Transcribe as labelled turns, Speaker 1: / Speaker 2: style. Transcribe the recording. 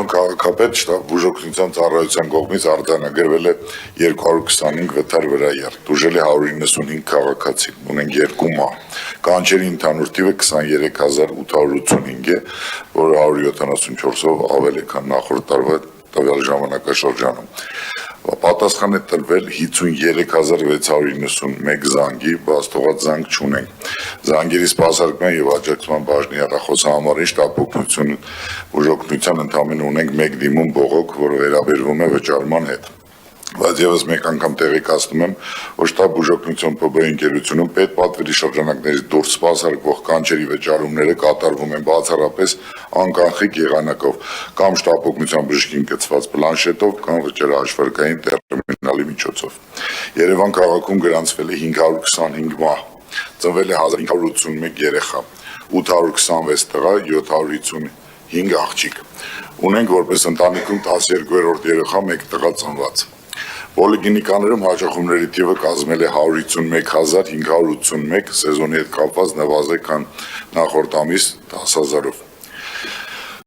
Speaker 1: Երևան քաղաքապետ շտաբ բուժօգնության ծառայության կողմից արձանագրվել է 225 վթար վրայար, տուժել է 195 քաղաքացի, ունենք 2 մահ, կանչերի ընդհանուր թիվը 23885 է, որը 174-ով ավել է, քան նախորդ տարվա տվյալ ժամանակաշրջանում։ Պատասխան է տրվել 53691 զանգի, բաստողած զանգ չունենք։ Զանգերի սպասարկման եւ աջակցման բաժնի հեռախոսահամարի շտաբ բուժօգնության ընդամենը ունենք 1 դիմում բողոք, որը վերաբերվում է վճարման հետ։ Բայց եւս մեկ անգամ տեղեկացնում եմ, որ շտաբ բուժօգնություն ՊԲ ընկերությունում պետպատվերի շրջանակներից դուրս սպասարկվող կանչերի վճարումները կատարվում են բացառապես անկանխիկ եղանակով կամ շտաբ օգնության բժշկին կցված պլանշետով կամ վճարահաշվարկային տերմինալի միջոցով։ Երևան քաղաքում գրանցվել է 525 մահ, ծնվել է 1581 երեխա, 826 տղա, 755 աղջիկ։ Ունենք որպես ընտանիքում 12-րդ երեխա, 1 տղա ծնված։ Պոլիկլինիկաներում հաճախումների թիվը կազմել է 151581, սեզոնի հետ կապված նվազել քան նախորդ ամիս 10,000-ով։